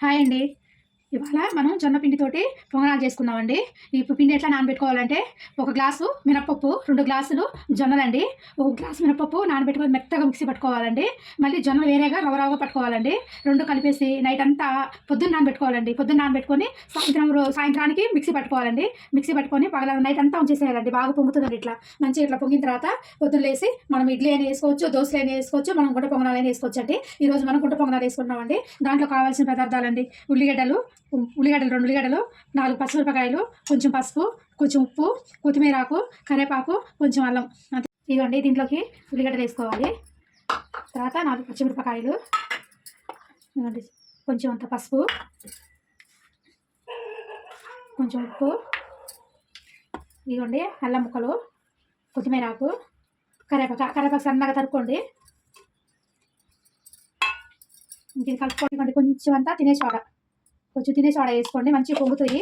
Hi అండి. ఇవాళ మనం జొన్న పిండితోటి పొంగనాలు చేసుకుందామండి. ఈ పిండి ఎట్లా నానబెట్టుకోవాలంటే, ఒక గ్లాసు మినపప్పు, 2 గ్లాసులు జొన్నలండి. ఒక గ్లాసు మినపప్పు నానబెట్టుకొని మెత్తగా మిక్సీ పట్టుకోవాలండి. మళ్ళీ జొన్నలు వేరేగా రవ్వ పట్టుకోవాలండి. 2 కలిపేసి నైట్ అంతా పొద్దున్న నానబెట్టుకోవాలండి. పొద్దున్న నానబెట్టుకొని సాయంత్రానికి మిక్సీ పట్టుకోవాలండి. మిక్సీ పట్టుకొని నైట్ అంతా ఉంచేసేయాలండి. బాగా పొంగుతుందండి ఇట్లా. మంచిగా ఇట్లా పొంగిన తర్వాత పొద్దున్న లేసి మనం ఇడ్లీ అయినా వేసుకోవచ్చు, దోశలు అయినా వేసుకోవచ్చు, మనం గుంట పొంగనాలు అయినా వేసుకోవచ్చు అండి. ఈరోజు మనం గుంట పొంగనాలు వేసుకున్నామండి. దాంట్లో కావాల్సిన పదార్థాలండి: ఉల్లిగడ్డలు 2 ఉల్లిగడ్డలు, 4 పచ్చిమిరపకాయలు, కొంచెం పసుపు, కొంచెం ఉప్పు, కొత్తిమీరాకు, కరివేపాకు, కొంచెం అల్లం. అంతే. ఇదిగోండి, దీంట్లోకి ఉల్లిగడ్డలు వేసుకోవాలి. తర్వాత 4 పచ్చిమిరపకాయలు, కొంచెం అంత పసుపు, కొంచెం ఉప్పు, ఇదిగోండి అల్లం ముక్కలు, కొత్తిమీరాకు, కరివేపాకు సన్నగా తరుక్కోండి. ఇది కలుపుకోండి. కొంచెం అంతా తినే సోడా వేసుకోండి. మంచిగా పొంగుతాయి.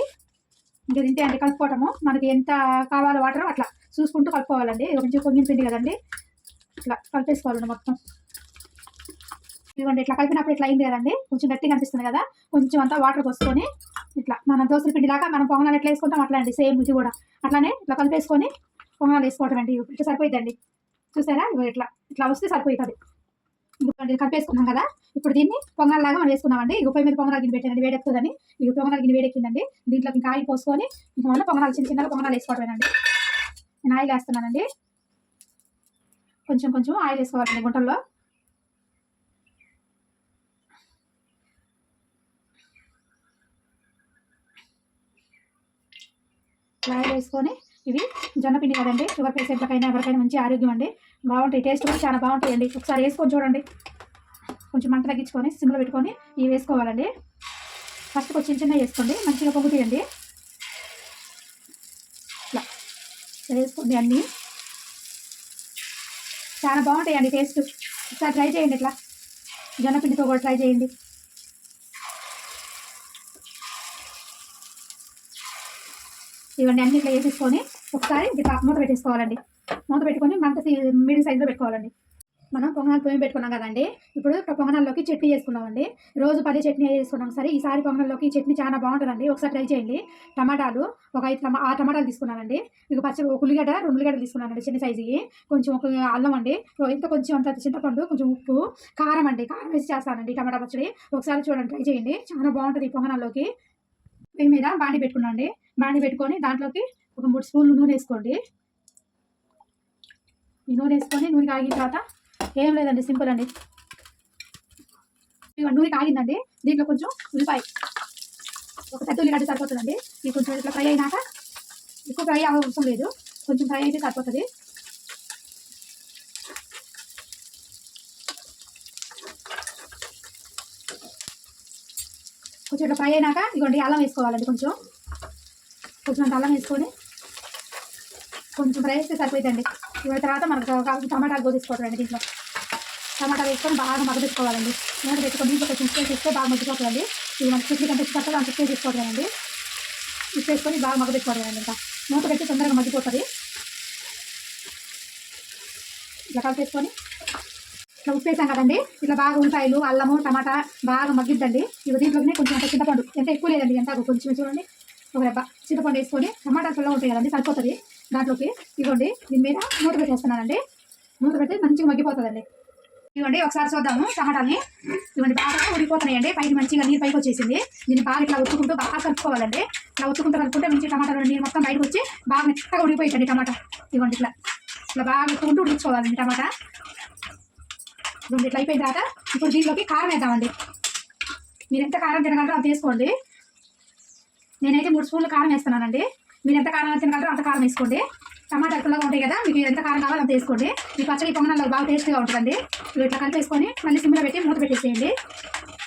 ఇంకా తింటే అండి కలుపుకోవటము. మనకి ఎంత కావాలో వాటర్ అట్లా చూసుకుంటూ కలుపుకోవాలండి. ఇది కొంచెం పొంగిన పిండి కదండి, ఇట్లా కలిపేసుకోవాలండి మొత్తం. ఇదిగోండి ఇట్లా కలిపినప్పుడు ఇట్లా అయింది కదండి, కొంచెం గట్టిగా అనిపిస్తుంది కదా. కొంచెం అంతా వాటర్ పోసుకొని ఇట్లా మన దోశల పిండి దాకా మనం పొంగనాలు ఎట్లా వేసుకుంటాం అట్లా అండి, సేమ్ ఇది కూడా అట్లానే ఇట్లా కలిపేసుకొని పొంగనాలు వేసుకోవటం అండి. ఇట్లా సరిపోయిద్దండి. చూసారా, ఇట్లా ఇట్లా వస్తే సరిపోతుంది. ఇప్పుడు కలిపేసుకున్నాం కదా, ఇప్పుడు దీన్ని పొంగల్లాగా మనం వేసుకున్నామండి. ఇక పొయ్యి మీద పొంగనాలు గిన్నె పెట్టండి, వేడెక్కుతుందని. ఇక పొంగనాలు గిన్నె వేడెక్కిందండి. దీంట్లో ఇంకా ఆయిల్ పోసుకొని ఇంకా మనం పొంగనాలు చిన్నగా పొంగనాలు వేసుకోవటమేనండి. నేను ఆయిల్ వేస్తున్నానండి. కొంచెం కొంచెం ఆయిల్ వేసుకోవాలండి గుంటల్లో. ఆయిల్ వేసుకొని, ఇవి జొన్నపిండి కదండి, షుగర్ పేషెంట్లకైనా ఎవరికైనా మంచి ఆరోగ్యం అండి. బాగుంటాయి, టేస్ట్ కూడా చాలా బాగుంటాయండి. ఒకసారి వేసుకొని చూడండి. కొంచెం మంట తగ్గించుకొని సిమ్లో పెట్టుకొని ఇవి వేసుకోవాలండి. ఫస్ట్ కొంచెం చిన్న వేసుకోండి, మంచిగా పొంగుతాయండి. ఇట్లా వేసుకోండి. అన్నీ చాలా బాగుంటాయండి టేస్ట్. ఒకసారి ట్రై చేయండి. ఇట్లా జొన్నపిండితో కూడా ట్రై చేయండి. ఇవన్నీ అన్ని ఇట్లా వేసేసుకొని ఒకసారి ఇట్లా మూత పెట్టేసుకోవాలండి. మూత పెట్టుకొని మంట మీడియం సైజులో పెట్టుకోవాలండి. మనం పొంగనాలు పొయ్యి పెట్టుకున్నాం కదండి. ఇప్పుడు పొంగనాల్లోకి చట్నీ చేసుకున్నామండి. రోజు 10 చట్నీ వేసుకున్నాం. సరే, ఈసారి పొంగనాల్లోకి చట్నీ చాలా బాగుంటుందండి. ఒకసారి ట్రై చేయండి. టమాటాలు ఒక 6 టమాటాలు తీసుకున్నానండి. ఇక ఒక ఉల్లిగడ్డ 2 ఉల్లిగడ్డలు తీసుకున్నానండి చిన్న సైజుకి. కొంచెం ఒక అల్లం అండి, ఇంత కొంచెం అంత చింతపండు, కొంచెం ఉప్పు, కారం అండి. కారం వేసి చేస్తానండి టమాటా పచ్చడి. ఒకసారి చూడండి, ట్రై చేయండి. చాలా బాగుంటుంది పొంగనాల్లోకి. పొయ్యి మీద బాండి పెట్టుకున్నాండి. బాండి పెట్టుకొని దాంట్లోకి ఒక 3 స్పూన్లు నూనె వేసుకోండి. ఈ నూనె వేసుకొని నూనె కాగిన తర్వాత ఏం లేదండి, సింపుల్ అండి. ఇక నూనె కాగిందండి. దీంట్లో కొంచెం ఉల్లిపాయ, ఒక పెద్ద ఉల్లిగడ్డ సరిపోతుందండి. ఇది కొంచెం ఇట్లా ఫ్రై అయినాక, ఎక్కువ ఫ్రై అవసరం లేదు, కొంచెం ఫ్రై అయితే సరిపోతుంది. కొంచెం ఇట్లా ఫ్రై అయినాక ఇదిగోండి అల్లం వేసుకోవాలండి. కొంచెం అంత అల్లం వేసుకొని కొంచెం ఫ్రై చేస్తే సరిపోతుందండి. ఇవాళ తర్వాత మనకు టమాటాలు కోసేసుకోవటండి. దీంట్లో టమాటాలు వేసుకొని బాగా మగ్గబెట్టుకోవాలండి. మూత పెట్టుకొని దీంట్లో కొంచెం ఉప్పు వేస్తే బాగా మగ్గిపోతుందండి. ఇది మనకి చట్నీ కంటే చక్కగా అంత ఉప్పు వేసుకోవటండి. ఉప్పు వేసుకొని బాగా మగ్గబెట్టుకోవటండి. ఇంకా మూత పెట్టి తొందరగా మగ్గిపోతుంది. ఇట్లా కలిపేసుకొని ఇట్లా ఉప్పు వేసాం కదండి, ఇట్లా బాగా ఉల్లిపాయలు, అల్లము, టమాటా బాగా మగ్గిద్దండి. ఇవి దీంట్లోనే కొంచెం అంత చింతపండు, ఎంత ఎక్కువ లేదండి, ఎంత కొంచెం చూడండి, ఒక రెబ్బ చింతపండు వేసుకొని, టమాటా చల్లగా ఉంటాయి కదండి, సరిపోతుంది. దాంట్లోకి ఇవ్వండి దీని మీద మూత పెట్టేస్తున్నానండి. మూత పెట్టి మంచిగా మగ్గిపోతుందండి. ఇవ్వండి ఒకసారి చూద్దాము టమాటాలని. ఇవ్వండి బాగా ఉడిపోతున్నాయండి. పైకి మంచిగా నీరు పైకి వచ్చేసింది. దీన్ని బాగా ఇట్లా ఉత్తుకుంటూ బాగా కలుపుకోవాలండి. ఇట్లా కలుపుకుంటే మంచి టమాటాలో నీరు మొత్తం బయటకు వచ్చి బాగా మెత్తగా ఉడిపోయిందండి టమాటా. ఇవ్వండి ఇట్లా బాగా ఉత్తుకుంటూ ఉడికించుకోవాలండి టమాటా. ఇవ్వండి ఇట్లా అయిపోయిన తర్వాత ఇప్పుడు దీంట్లోకి కారం వేద్దామండి. మీరు ఎంత కారం తినగలరో అంత వేసుకోండి. నేనైతే 3 స్పూన్లు కారం వేస్తున్నానండి. మీరు ఎంత కారం తినగలరో అంత కారం వేసుకోండి. టమాటా పుల్లగా ఉంటాయి కదా, మీకు ఎంత కారం కావాలో అంత వేసుకోండి. ఈ పచ్చడి పొంగనాల్లో బాగా టేస్ట్గా ఉంటుందండి. ఇవి ఇట్లా కలిపేసుకొని మళ్ళీ సిమ్లో పెట్టి మూత పెట్టేసేయండి.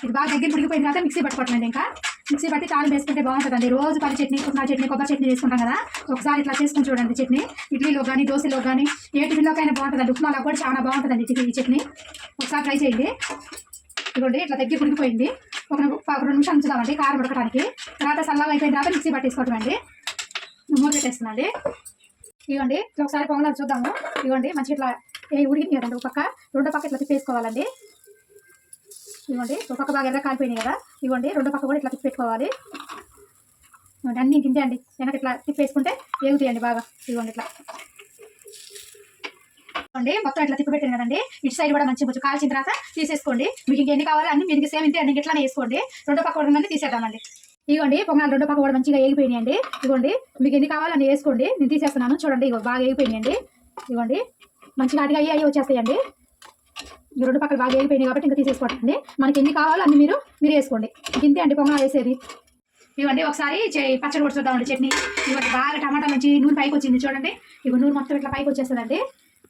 ఇది బాగా దగ్గర ఉడికిపోయిన తర్వాత మిక్సీ పట్టుకోవట్లండి. ఇంకా మిక్సీ పట్టి తాళం వేసుకుంటే బాగుంటుందండి. రోజు 10 చట్నీ, పుట్నాల చట్నీ, కొబ్బరి చట్నీ వేసుకుంటాం కదా, ఒకసారి ఇట్లా చేసుకుని చూడండి. చట్నీ ఇడ్లీలో కానీ, దోశలో కానీ, ఏ టిఫిన్లోకైనా బాగుంటుందండి. ఉప్మాలో కూడా చాలా బాగుంటుందండి ఈ చట్నీ. ఒకసారి ట్రై చేయండి. ఇదిగోండి ఇట్లా దగ్గర ఉడికిపోయింది. ఒక 2 నిమిషాలు ఉంచుదామండి కారం ఉడకడానికి. తర్వాత చల్లగా అయిపోయిన తర్వాత మిక్సీ పట్టేసుకోవటం అండి. మూత పెట్టేస్తుందండి. ఇవ్వండి ఒకసారి పొంగనాలు చూద్దాము. ఇవ్వండి మంచిగా ఇట్లా ఉడికింది కదండి, ఒక పక్క, రెండో పక్క ఇట్లా తిప్పేసుకోవాలండి. ఇవ్వండి ఒక పక్క బాగా ఎర్ర కాలిపోయినాయి కదా, ఇవ్వండి రెండో పక్క కూడా ఇట్లా తిప్పి పెట్టుకోవాలి. ఇవ్వండి అన్నీ తింటే అండి వెనక ఇట్లా తిప్పేసుకుంటే ఏగుతాయండి బాగా. ఇవ్వండి ఇట్లా ఇవ్వండి మొత్తం ఇట్లా తిప్పి పెట్టాను కదండి. ఇటు సైడ్ కూడా మంచిగా కొంచెం కాల్చిన తర్వాత తీసేసుకోండి. మీకు ఇంకెన్ని కావాలి అన్ని మీకు సేమ్ ఇంతే అండి, ఇట్లానే వేసుకోండి. రెండో పక్క కూడా తీసేద్దామండి. ఇవ్వండి పొంగనాలు రెండో పక్క కూడా మంచిగా ఏగిపోయినాయండి. ఇవ్వండి మీకు ఎన్ని కావాలని వేసుకోండి, నేను తీసేస్తున్నాను చూడండి. ఇగో బాగా ఏగిపోయినాయండి. ఇవ్వండి మంచిగా అడిగా అయ్యి వచ్చేస్తాయండి. ఈ రెండు పక్కలు బాగా ఏగిపోయినాయి కాబట్టి ఇంకా తీసేసుకోండి. మనకి ఎన్ని కావాలో అన్ని మీరు వేసుకోండి. ఇంతే అండి పొంగనాలు వేసేది. ఇవ్వండి ఒకసారి పచ్చడి కూడా చూద్దామండి చట్నీ. ఇవ్వండి బాగా టమాటా నుంచి నూనె పైకి వచ్చింది చూడండి. ఇవ్వ నూనె మొత్తం ఇట్లా పైకి వచ్చేస్తుందండి.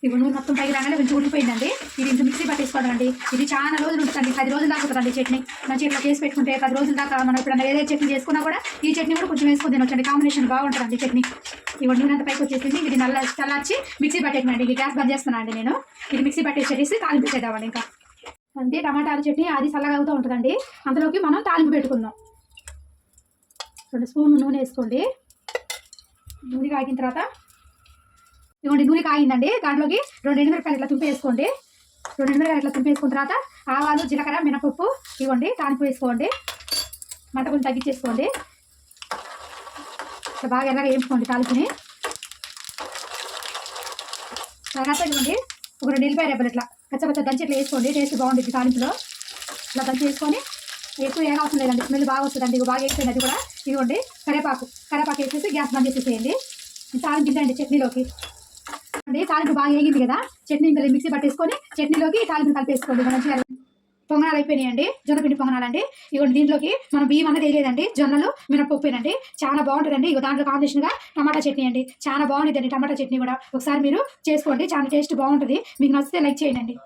ఇవ్వ నూనె మొత్తం పైకి రాగానే కొంచెం ఉడిపోయిందండి. ఇది ఇంత మిక్సీ పట్టేసుకోవడండి. ఇది చాలా రోజులు ఉంటుందండి, 10 రోజుల దాకా ఉంటుందండి చట్నీ. మంచిగా ఇట్లా చేసి పెట్టుకుంటే 10 రోజుల దాకా మనం ఎప్పుడైనా ఏదైతే చట్నీ చేసుకున్నా కూడా ఈ చట్నీ కూడా కొంచెం వేసుకొని తినొచ్చండి. కాంబినేషన్ బాగుంటుందండి చట్నీ. ఇవ్వండి నూనె అంత పైకి వచ్చేసింది. ఇది చల్లార్చి మిక్సీ పట్టేయమండి. ఇది గ్యాస్ బంద్ చేస్తున్నాను అండి నేను. ఇది మిక్సీ పట్టేసేసి తాలింపు పెట్టేద్దామండి. ఇంకా అంటే టమాటాల చట్నీ అది చల్లగా అవుతూ ఉంటుందండి. అందులోకి మనం తాలింపు పెట్టుకుందాం. 2 స్పూన్లు నూనె వేసుకోండి. నూనె కాగిన తర్వాత ఇవ్వండి నూనె కాగిందండి. దాంట్లోకి 2 ఎండుమిరపకాయలు ఇట్లా తుంపి వేసుకోండి. 2 ఎండుమిరపకాయలు ఇట్లా తుంపి వేసుకున్న తర్వాత ఆవాలు జీలకర్ర మినపప్పు ఇవ్వండి తాలింపు వేసుకోండి. మంట కొంచెం తగ్గించేసుకోండి. ఇట్లా బాగా ఎర్రగా వేసుకోండి తాలింపుని. తర్వాత ఇవ్వండి ఒక 2 ఎల్లిపాయ రెబ్బలు ఇట్లా కచ్చపచ్చ దంచి ఇట్లా వేసుకోండి. టేస్ట్ బాగుంటుంది తాలింపులో. ఇట్లా దంచి వేసుకొని ఎక్కువ ఏం అవసరం లేదండి, స్మెల్ బాగా వస్తుందండి. ఇవి బాగా వేసుకోండి. అది కూడా ఇవ్వండి కరేపాకు వేసేసి గ్యాస్ బంద్ చేసేసేయండి. తాలింపు తింటండి చట్నీలోకి. అంటే తాలింపు బాగా వేగింది కదా, చట్నీ ఇంకా మిక్సీ పట్టేసుకొని చట్నీలోకి తాలింపు కలిపేసుకోండి. మంచిగా పొంగనాలు అయిపోయినాయండి, జొన్నపిండి పొంగనాలండి. ఇవ్వండి దీంట్లోకి మనం బియ్యం అనేది వేయలేదండి, జొన్నలు మినపప్పునండి. చాలా బాగుంటుందండి. ఇక దాంట్లో కాంబినేషన్గా టమాటా చట్నీ అండి, చాలా బాగుంటుందండి. టమాటా చట్నీ కూడా ఒకసారి మీరు చేసుకోండి, చాలా టేస్ట్ బాగుంటుంది. మీకు నచ్చితే లైక్ చేయండి.